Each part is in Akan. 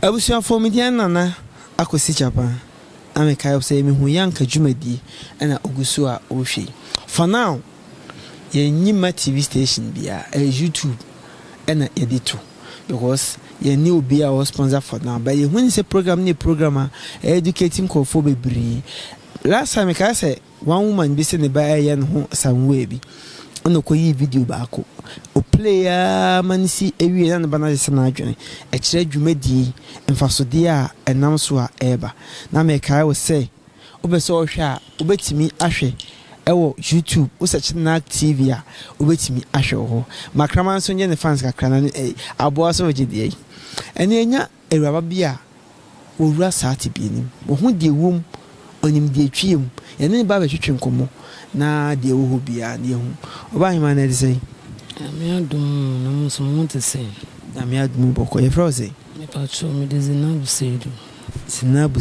Abusia for me nana akosi Japan. I'm a kind of say me who young Kajumedi and a Ogusua Oshi. For now, ye Nima TV station be a YouTube and a editor because ye new be our sponsor for now. But when it's a program, new programmer educating for baby. Last time I said one woman be sent by a young some way be. No koyi video baako o player man si ewie na bana se na adwene e kire dwumadi mfasode a enam so a eba na me kai wo say obese o hwe a obetimi ahwe ewo YouTube o search na TV a obetimi ahwe ho makraman so nye ne fans kakra na aboa so ogide ene enya ewraba bia owura saati bi nim wo hu de wom onim de twiem ene ba ba twetwe nkomo na de wo bia ne hu oba hima na de say me adum na mo so mo te say na me adum boko ye froze me pa cho me de zinabu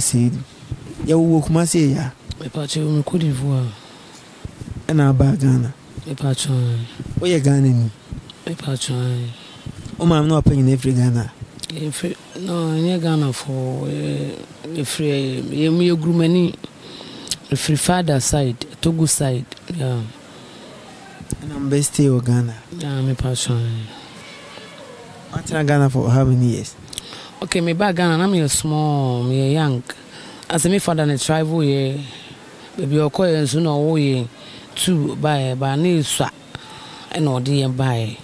seidu ya wo kuma say ya me pa cho me Côte d'Ivoire na ba Ghana me pa cho o ye Ghana ni me pa cho o ma no open in every Ghana no in Ghana for free ye grumani free father side Togo side yeah and I'm best stay in Ghana yeah me passion what in Ghana for how many years okay me back Ghana I'm small me young as me father na travel ye baby okoye nso na wo ye two by na swa and odi ye by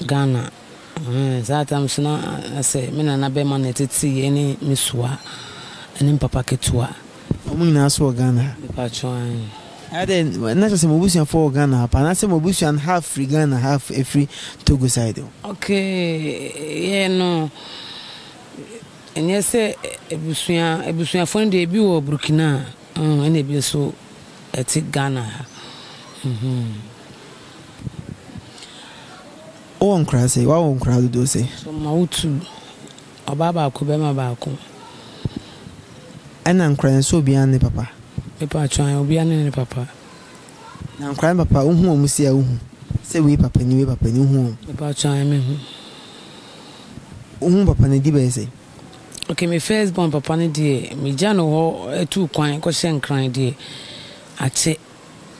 Ghana that I'm so na say me na be man tete any miswa and papa ketua omuna so Ghana me passion then not just Mobusian for Ghana, but I say Mobusian half free Ghana, half a free Togo side. Okay, yeah, no. And yes, Ebusian phone debut or Burkina, and it be so at Ghana. Oh, on Crasy, what on crowd do say? So, Mautu, or Baba Kubema Bako. And I'm crying so beyond the papa. Papa try obi ane papa na nkran papa uhu omusi a uhu se we papa ni uhu papa try me uhu papa ne di be say okay me first born papa ne die me jano ho etu kwan ko hye nkran die ache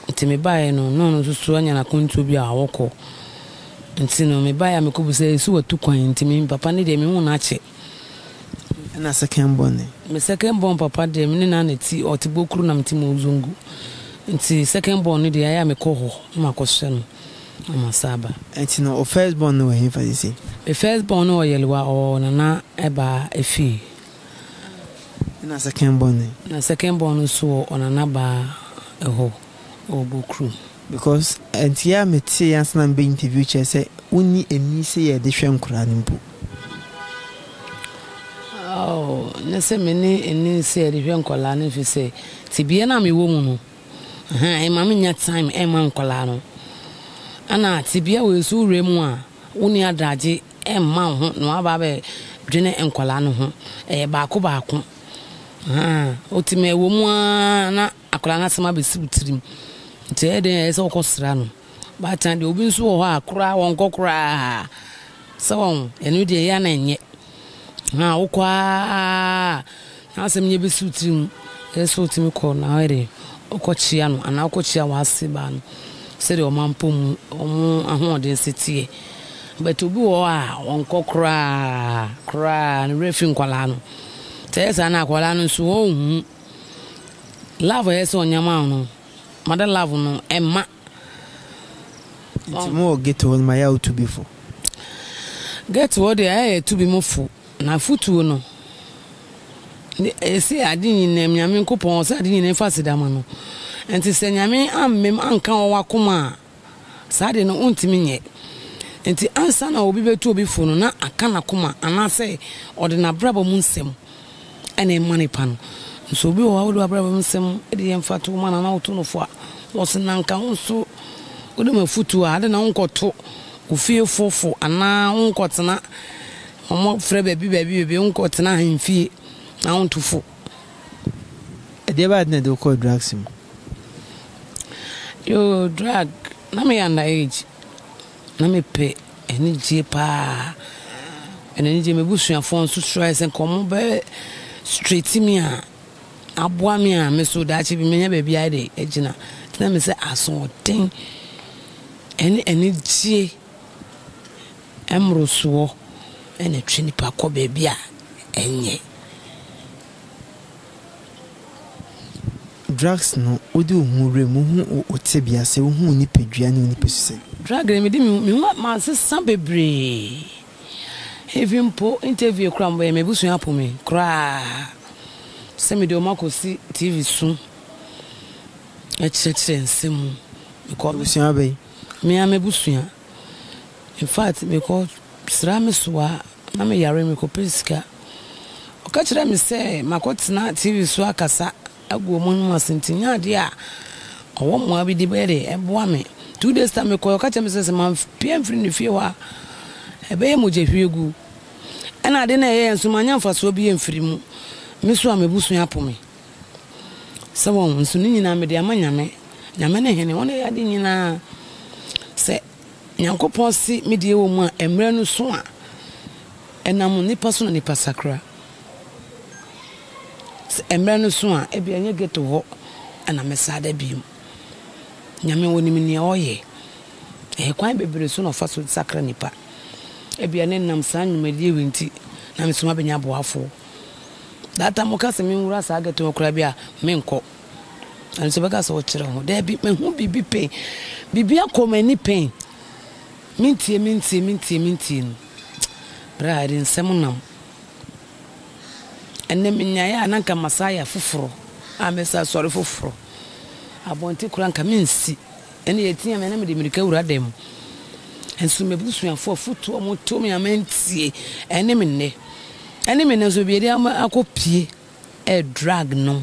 nti me bae no susu anya na kontu bi a woko nti no me bae me ko bu say su watu kwan nti me papa ne die me hu na ache na second born me second born papa de me na neti otibokuru na mti muzungu nti second born ni de aya me ko ho ma ko hye no amasaba nti no first born no he fa say me first born no yelwa o na eba efi na second born so na ba eho obokuru because antia me tie ansana be interview che say uni eni say ye de hwe nkura nimpo oh na se me ni eni se de hwe nkola na fi se ti bia na me wo mu no e ma me nya time e ma nkola no ana ti bia we su remu a uni adaje e ma ho no aba be dwene nkola no ho baako o ti me wo mu na akola na sema be sibutirim nti e de se okosra no ba tan de obi nso ho akora won kokora so enu de ya na nye ukwa asem nye be sutirim eso timi ko na were okochia no ana okochia wase ba no se de o mampom o ahode setie but obi wo a wonkokora kra na refi nkwala no tesa na akwala no so ohun love eso nyama no mother love no emma nti mo get on my out to before get what dey to be mofu na futu no ese adini nem nyame nkopon se adini nem fasidama no enti se nyame ammem anka wakoma sa de no untimi nye enti ansa na obi betu obi fu no na aka na koma anase ode na brabo mu nsem ene mane pa no so obi wo ode brabo mu nsem ede yem fatu mana na oto no fo a wose nanka nso ode mafutu a ade na nkoto ofie fofo ana nkotena omo frɛ baby nkotena hanfie na ontufo ede ba de ko drugs mu yo drug na me under age na me pe eni je pa ɛna nje mebusua fon so try sen komo be straight me a aboa me a me so da chi bi menya ba bia de agina na me say aso den ene gie emroso ene twini pa ko ba bia enye drugs no odi ohunre mu hu otebia se hu ni pedua ni pesuse drug me di me ma se san bebre even po interview kra mbo me busu apo me kra se me de o makosi tv su e chechire nsem me ko busu abai me am busu in fact me ko sra me soa na me yare me ko pesika o ka kire me se makotena tv su akasa agu mo mu asintinya de a owo mo abi di bere eboa me 2 days time me ko ka kire me se man pm free ni fie wa ebe mo je hwiegu ana de na ye nsumanya mfaso bi emfiri mu me so amebusu apo me se won nsu ni nyina me de amanyame nyame ne hene won ya de nyina se nyankopon si me de wo mu a emre no so a enam nipa so na nipa sakra se emre no so a e bia nye geto ho ana me sada bium nyame woni me ne oye e kwan bebre so na faso sakra nipa ebia ne nam san nwumadi ewenti na mesoma benya boafo data mo kase me nwura sa agato okra bia menko ani se beka so kire ho da bi me hu bibi pen bibi akoma ni pen mintie bra rin semunam enne menya ya nanka masaya fufuro amesa sori fufuro abonti kuranka minsi ene yetia me na me de mirika wura dem ensu mebusuafo afutu o moto me amantie ene me so bi de akopie e drug no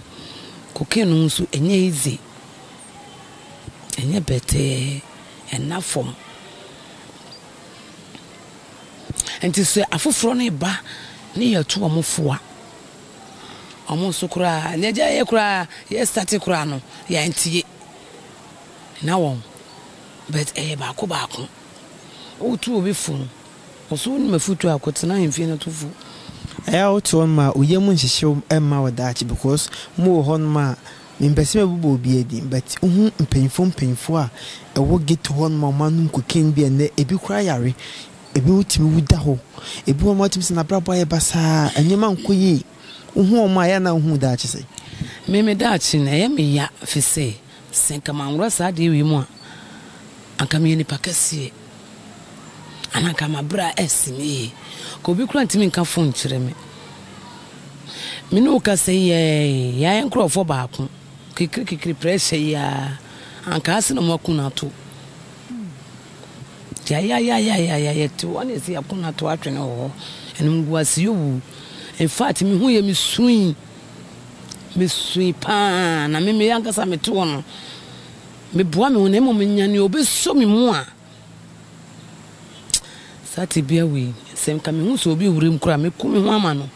cocaine no so enye easy enye bete enafom enti so afoforo no ba ne yeto o mofoa omo so kura leja ye kura ye start kura no ya ntie na won but ba ko otu obi fun oso ni mafutu akotena hemfie na tofu otu on ma oyemu nhihye emma wadachi because mo hon ma mbese mebubo obi edi but uhu mpenfo a ewo get hon ma manum kokin bi ene ebi kura yare ebi utimi wuda ho ebi wo ma timi na brabo aye basa anyema nkoyi uhu o ma ya na uhu dachi sei me dachi na ye me ya fise senka manwura sa de wi mu a anka me ni pakasi anaka mabra esimi ko bi kura ntimi nka phone kire me no ka say ya enkrofo baako kikiri pressure ya anka ase no makuna to ya to one is ya kuna to atwene ho enum guase yowu in fact me hu ye me sui pa na me yanka sa me to no me boa me wona mo nyane obeso me mu a sati bia we sem ka me hu so obi wurem kura me kumi ho ama no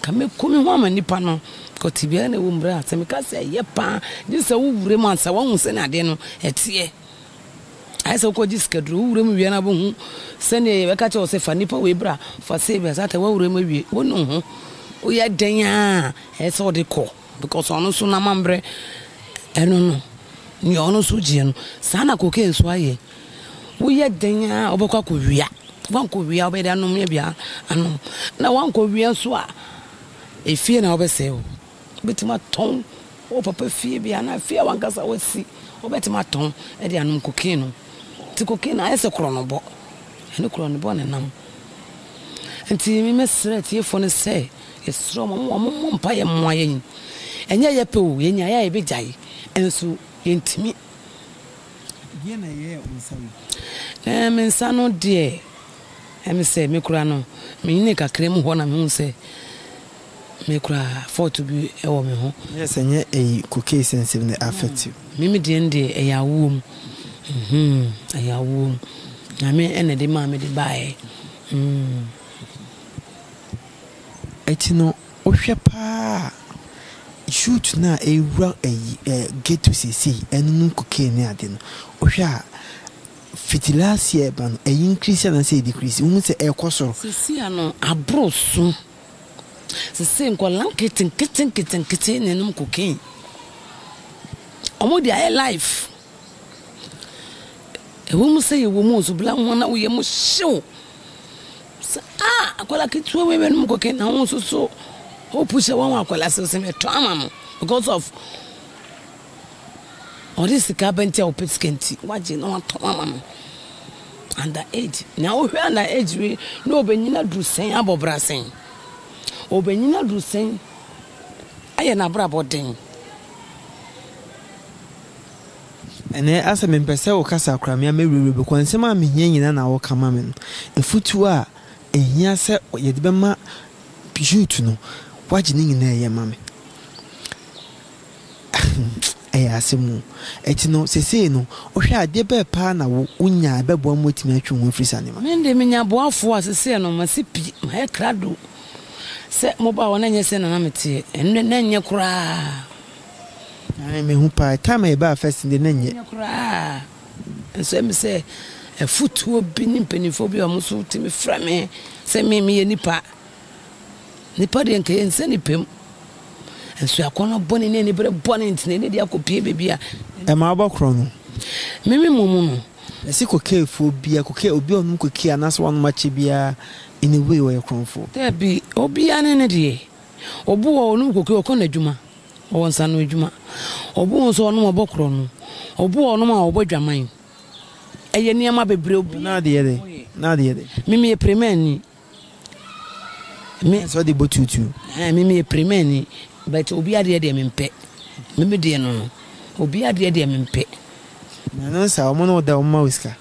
ka me kumi ho ama nipa no ko tibia na wo mbra sem ka se ye pa di se wo wurem ansa wo hu se na de no etie ai se ko ji skedru wurem wie na bo hu se ne ye ka che o se fa nipa we bra fa se bia sata wo wurem wie wo no hu o ya den a e se o de ko because ono so na mambre eno no ni ono so ji no sana ko ke nso aye wo ye den a obekwa ko wia wan ko wia obeda no me bia anom na wan ko wia so a efie na obese o betima ton o papa fie bia na fie wan kasa wasi obetima ton e de anom koke no ti koke na ese kro no bo ene kro no bo ne nam enti mi mesre tie fo ne se esro mo mpa ye mo ayen enye ye pe o ye nya ya e be jai enso yentimi ye na ye onsawi me nsano de me se me kura no me ni kakra mu ho na me hu se me kura photo bi e wo me ho yes enye e cocaine sensitive na affect you me de ende e ya wom e ya wom na me ene de ma me de bae etino ohwe pa shoot na e get to see enun cocaine ade no ohwe a last year ban e increase na say decrease unu say e kwosoro sisi ano abrosu sisi nkolan kitten ne num cocaine omo dia life e wo mu say wo mu so bla ho na wo ye mu hyew akola kitu we num cocaine na ho so o push one akola se me to amamo because of all this carbon or petskenti waje no to amamo under age now we under age we no benyina dru sen abobra sen obenyina dru sen aye na bra boden ene asa me mpese wo kasa kra me amewerere be kwansem a me nyina na wo kama me no efutu a ehia se ye de bema pjut no waje ni nyina ye mame asemu eti no sese no ohwe ade be pa na wo unya bebo amotimi atwe ho frisa ma mende menya boafo asese no masipi ma krado se mo ba wona nyese na mete enne nanye kura ai me hu pa time e ba first de nanye kura enso em se efutuo bi ni mpanifo bi o mo so timi frame se me ye nipa de nke ense nipem enso akono boni ne bre boni ntine ne dia kopie bebia e ma abokro no mimi mumu no esi kokefo bia koke obi onum koke anaso wonu mache bia in a way we kronfo there be obi ane ne de obu wo onum koke okon adwuma wo nsa no adwuma obu nso onum obokro no obu onum a obodwaman eye niam abebre obi na de yede mimi e premeni me so de botutu mimi e premeni but obi ade de mempe meme de no obi ade de mempe na no sa omo no da omo wiska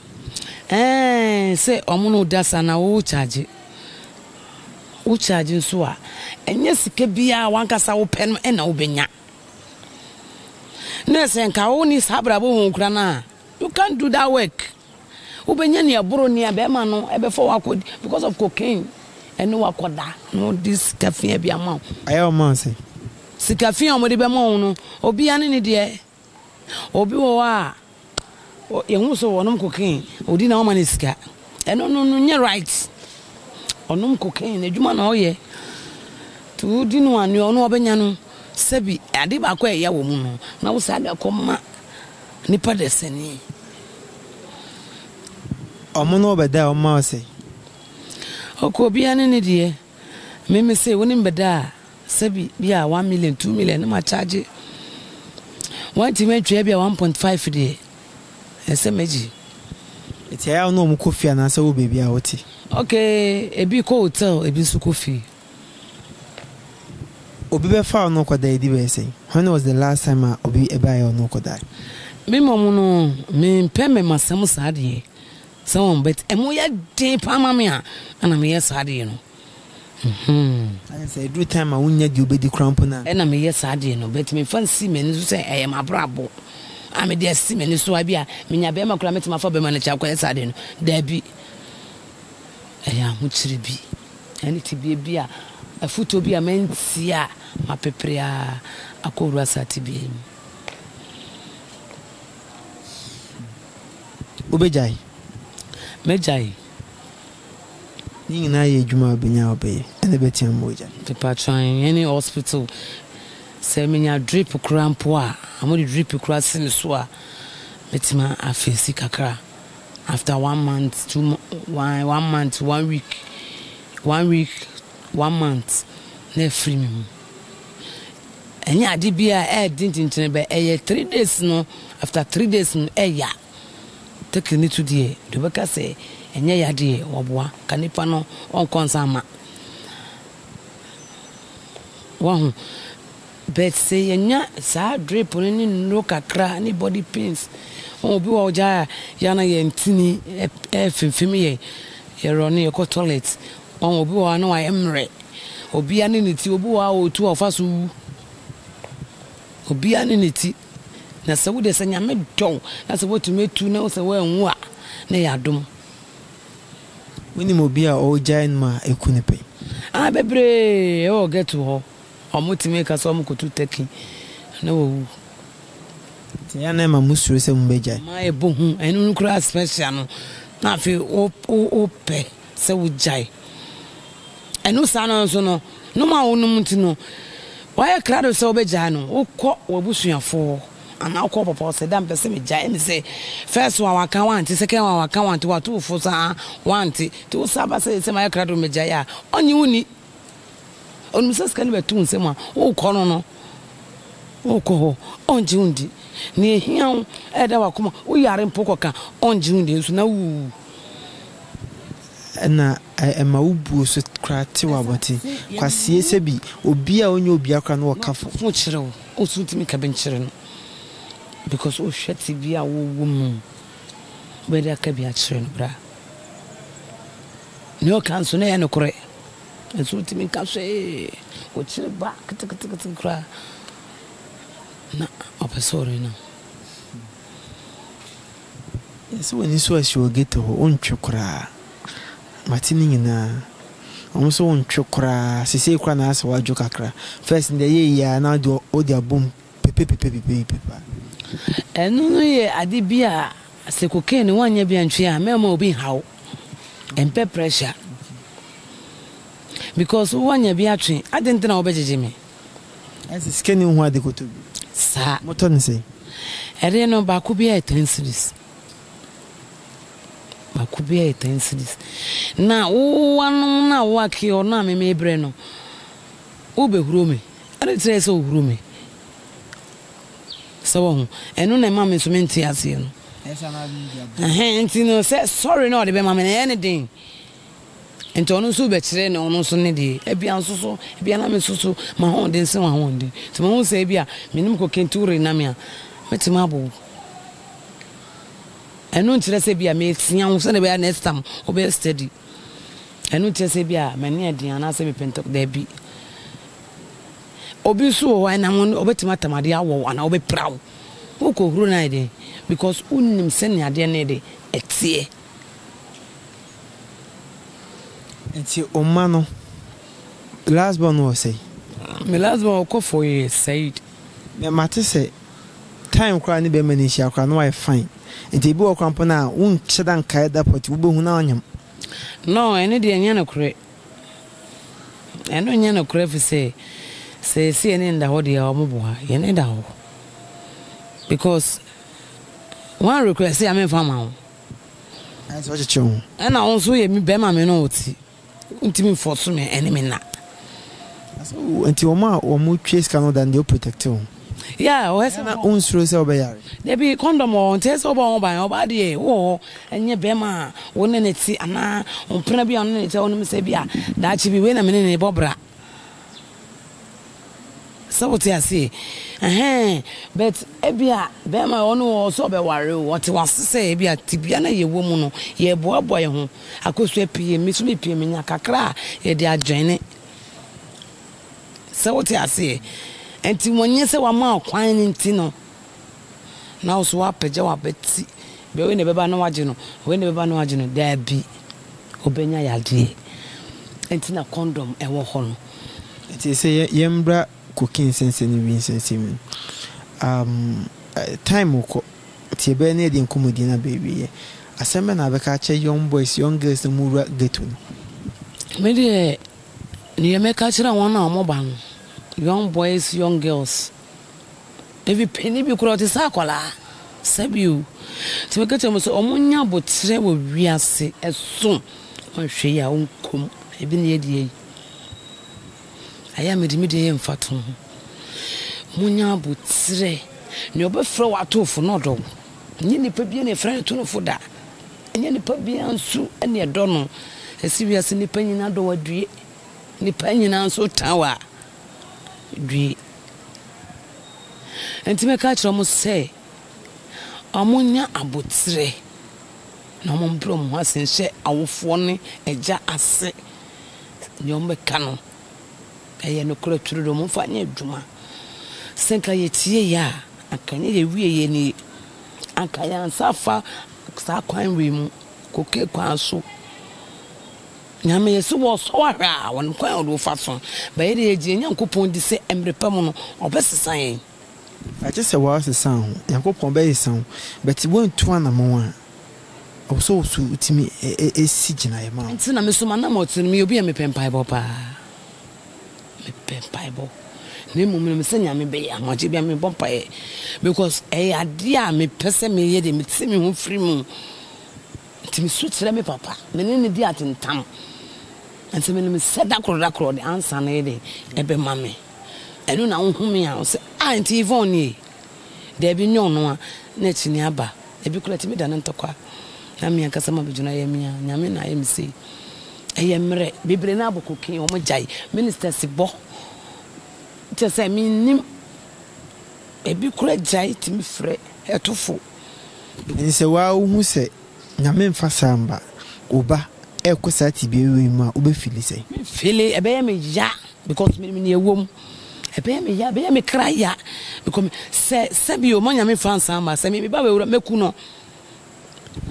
se omo no da sana wo charge nso a enye sika bia wankasa wo pe no na wo benya na se nka wo ni sabra bo hu kra na you can't do that work wo benya ni aburo ni abema no ebe for wakodi because of cocaine eno wakoda no this caffeine bia ma ayo man say sikafi omode be mo no obi ane ne de obi wo a ehun so wonom cocaine odi na o man sika eno no nye right onom cocaine adwuma na oye tu di no anu ono obenya no sebi ade ba kwa eya wo mu no na wo sa de akoma nipa de seni omo no obeda o ma say obi ane ne de me say wonim beda sebi bia 1 million 2 million na ma charge one time twa bia 1.5 de esemeji eti ya no mu kofi na se wo baby a woti okay ebi ko hotel ebi su kofi obi be fa no kwada edi be say when was the last time obi e buy no kwada me momu no me peme masem saade some but emo ya de pa mama a na me yes saade no I say every time I won you be the cramp na na me yes saade no but me fancy me so say I am abrabo am dey see me so abia me nya be makura metima fa be ma na cha kwa saade no da bi ya hu chiri bi ani ti bi a afuto bi a menti a mapepre a akoru asati bi obejai mejai ni na ye djuma benya obeye ene betiam moja people trying any hospital say menya drip crampo a amodi drip cross ni so a metima afesi kakra after 1 month 1 month 1 week 1 month na free me enya ade bia dintin be 3 days no after 3 days no ya take ni to die do beka say enya ya de oboa kanipa no on konsama wahu bet say enya sa drip ni no kakra ni body pains obi wa oja ya na ye ntini fimfimi ye roni ye ko toilet obi wa na wa emre obi ani ni ti obi wa o tu ofasu obi ani ni ti na se wo de se nyame don na se wo tumetu na se wo enwu a na ya dom wini mo bia o jain ma ekunipe bebre o get ho o mutime ka so mo kotu teki na wo ya na ma musuro se mbeja ma e bohu enu nkura special no na fi o pe se wo jai enu sa no so no no ma wonum ntino why crowd so beja no ukọ wabusuafo ana ukọ papa se dam pese me jai ni say first one waka want second one waka want watu fo sa want to saba se my crowd me jai a onyi wuni onu se scan be tu nsem a ukọ no ukọ onji undi ni ehia eda wakoma wo yare mpoko ka onji undi nso na wu na ma ubu so krati wabati kwasie se bi obi a onye obi akra no wakafo fu chirewo o su timi ka ben chire no because o hweti bi a wo wum be da ka bi a chire no bra ni o kan so na ya no kore o su timi ka so o chire ba kiti kra na opesori na so when so as you get to on chukra matini nyina omuso on chukra sisi kwa na asa waju kakra first in the year na do odi abom pepe enu no ye ade bia se cocaine wanya bia ntwe a mema obi hawo empe pressure because wanya bia twe ade ntina obejeje me as skinny hu ade ko to sa moto nse ere no ba ku bia 10 series makubia etensilis na wanu na waki ona me bre no ubehurome are tire se ohurome so enu na mama so menti ase no esa na bi enti no say sorry no de be mama na anything enti onu so be kire na onu so ne de ebia nso so ebia na me so ma ho de nse wa ho de ti mo say ebia minim ko kenturi na me a metima abo enu ntire se bia me tia ho se ne be next time obe steady enu ntire se bia me ne adian na se me pento da bi obi so wa na mo obetima tamade awo ana obe prawo woko huru na ide because unnim se ne ade ne de etie enti omano last born was say me last born ko for years said me mate say time kwa ni be manishi akwa no I fine enti bi okrampo na un chedan kai da poti wo behu na onyam no ene de nya na kure eno nya na kure fi se ene nda ho de ya omobo ha ye ne da ho because one request say am fama ho as what you ena on so ye mi be ma me no oti ntimi force me ene me na so enti omo trace can than they protect you. Yeah, o ese na unsuro se obeyare there be condom on tese obo ba de wo enye be ma wo ne neti ana onpena bia on ne neti wonu se bia da chi bi we na me ne bobra so what you say but ebia be ma onu so be ware o ti was say ebia tibia na ye wo mu no ye boaboa ye ho akosu apie mi so be pie me nya kakra ye de adwene so what you say enti wonye se wa ma kwan ni ntino na so wa peje wa beti be we ne beba na waje no we ne beba na waje no da bi obenya yade enti na condom e wo ho no enti se yembra cooking sense ni win sense mi time ko ti be na de nkomodi na baby ye asembe na be ka che young boys young girls mu geto me de ni me ka chira won na omoba no young boys, young girls. If you penny be crowd is akola, sabiu. To make it almost omunya botre will rease as soon on she ya unkum, even the idea. I am a medium fatum. Munya botre, no be throw at all for no dog. Nini pebian a friend to for that. And any pebian su and your dono. A serious independent ado a dre, independent so tower. Dwi enti me ka kire mo se amunya abotre na mo mbro mo asenhye awofo ne eja ase nyom be ka no eye no kura turu mo fa nya adwuma senka ye tie ya akanye ye wie ye ni akaya ansafa sa kwan wi mu koke kwan so nyame yesu wo so ahwa won kwan odo fa so ba ye de ejie nyankopon di se emrepa mu no obesesa yen I just say was a sound. Yankopon be sound, but it won't to an amount. Also, to me, a siege in a mouth. It's not Miss Manamo to me, you'll be a pen pipe, pa. Pen pipe. Name me send me be a much be a me bumpy because a idea me person me yet me see me free moon. To me switch me papa, many dear in town. And so when me said that could the answer lady, ebe mammy. I don't know whom me house, Auntie Yvonne. There be no one, net in Yaba, a big let me down and talk. Nami and Casama Bijuna Yamia, Yamin, I am see. I am Bibrenabo cooking or my jay, Minister Sibo. Just I mean, a big great jay to me fret, a tofu. And so, wow, who say, Yamin Fasamba, Uba, Ecosati be ma, Ube Philly. Philly, a bear me ya, because me a womb. A bear me ya, bear me cry ya, because Sabio Monami Fansamba, send me Baba Mekuno.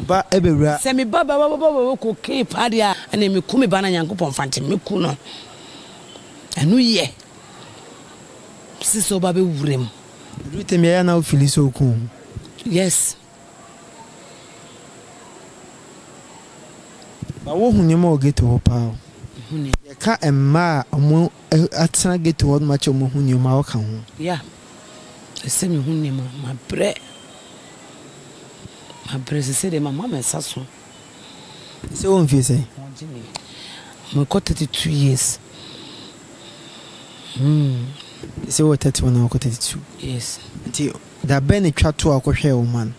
Ba ebewura semi baba ko ke padia and me kumi bana yankopon fante me ku no anu ye siso baba wurem rute me ya na ofili so ku yes ba wo huni mo get ho pa huni ye ka emma omo atena get ho ma che omo huni ma wo ka ho yeah semi huni ma bre my brother said my mama is so. So on say. My got 32 years. So what 31 or 32? Yes. Until that Benny chat to our share woman.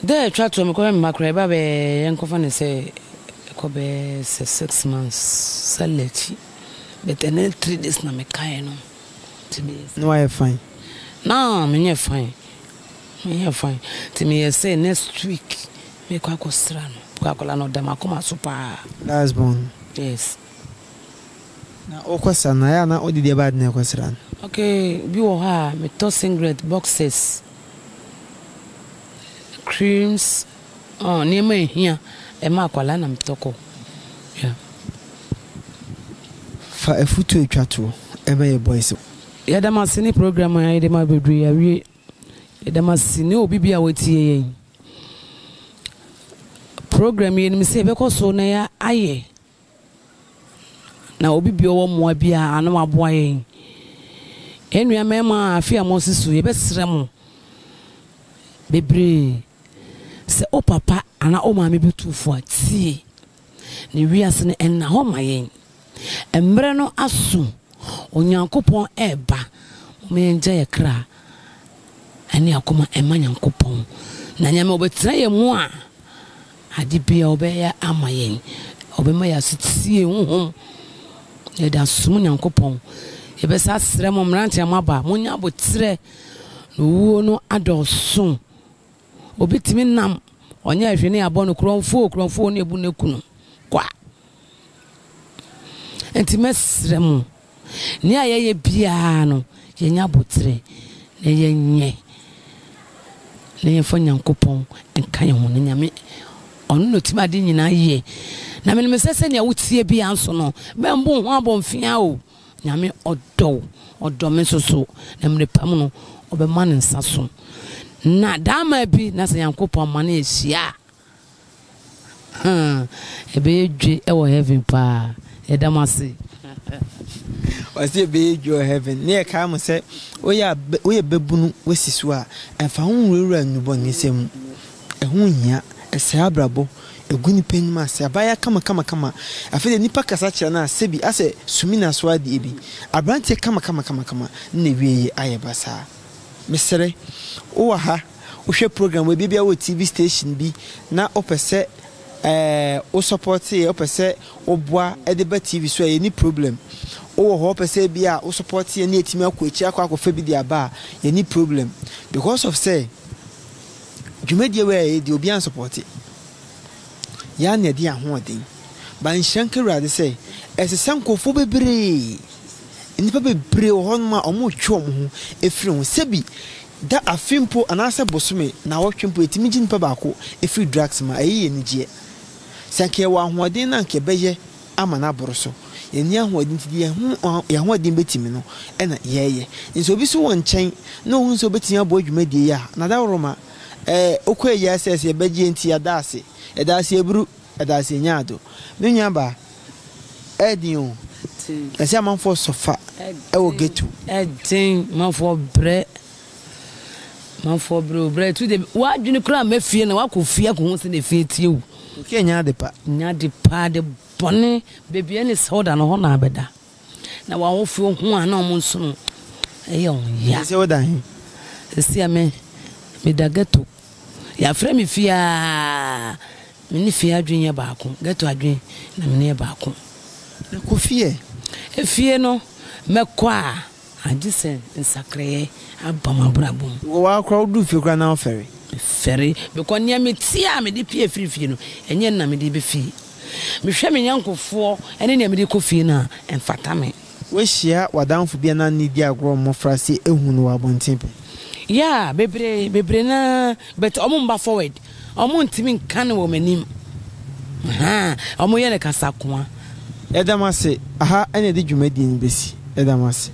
There chat to me come my cry baby yanko fan say kobe 6 months salary. But then 3 days na me kai no. No I fine. No, me fine. Me fine. To me say next week me kwa strano. Kwa kola no dama koma super. Last born. Yes. Na okwasa na ya na odi de bad na okwasran. Okay, bi wo ha me to singlet boxes. Creams. Oh, ni me here. E ma kwala na mtoko. Yeah. Fa efutu etwato e be ye boys. Ya dama sini program ya de ma bedru ya wi. Edamasi ne obi bia wetie yen program yen mi se be ko so na ya aye na obi bia wo mo bia anu aboa yen enua mema afia mo sisu ye be srem bebre se o papa ana o ma me bitufo atie ne wiase ne enna ho ma yen embre no asu onyankopon eba me nja ye kra ani akoma emanya nkopon na nyame obetra ye mu a ade bia obeya amayen obema ya sitie honhom ye da sum nyankopon ye be sa sere mo mrante amaba munya abotre no wuo no adoso obitimi nam onya ahwene abo no kronfo no ebu nekunu kwa enti mesre mo ni ayeye bia no ye nya abotre na ye nye na ye fo nyankopon enka ye ho na nyame ono no timade nyina ye na me mesese ne wotie bia nso no bembo ho abomfia o nyame odo me soso na mre pam no obema ne nsa so na dama bi na se nyankopon ma na ehia ebe edwe e wo heaven pa e dama se was it be your heaven near come say we bebunu wesisu a emfa ho wura nubo ni sem ehun hia ese abrabo eguni penima se abaya kama afede nipa kasa kira na sebi ase sumina so ade ebi abrante kama na wiye ayebasa mesere o ha o hwe program we bibia wo TV station bi na opese o support e opese oboa edeba TV so any problem o ho opese bia o support e na etimi akwachi akwa bi dia ba any problem because of say dwumadie we di obi an support ya na di ahoden ban shankara say esesam kofo bebre nipa bebre ho ma omo twom ho efiri ho sebi da afimpo anasa bosome na wotwempo etimi gi nipa baako efiri drugs ma ayi enigye sanke wa ahoden na nke beye ama na boroso yɛni ahoɔden ti yɛhoɔden bɛtimi no ɛna yɛyɛ nso obi so wɔ nkyɛn na ohun so bɛtimi abɔ dwumadie ya na da woroma okɔ yɛ assess yɛbɛgye nti adaase eburu adaase nyaado me nua ba ɛdin o ɛsɛ amanfo sofa ɛwɔ getu ɛdin manfo brɛ tu de wa dwene kura mafie na wa kɔ fie ko ho se na fie tie wo okay nya de pa de bɔne bebia ne soda no ho na abɛda na wa ho fie ho ana ɔmo nso no ɛyɛ on ya sɛ woda he sia me da getu ya frɛ me fie a me ne fie adwene baako getu adwene na me ne baako na kɔ fie fie no mɛkɔ a agise nsakre abamabrabum wo wa kra du fie kra na ofere because nia me tia me de pie fie no enye na me de be fie me hwɛ me nyankofo ene nia me de kɔ fie na emfata me we hia wadanfo bia na ni di agro mmofra se ehunu no abontempe ya bebre na but omo mba forward omo ntimi nkan wo manim omo ye ne kasa koa edamase aha ene de dwumadi ni besi edamase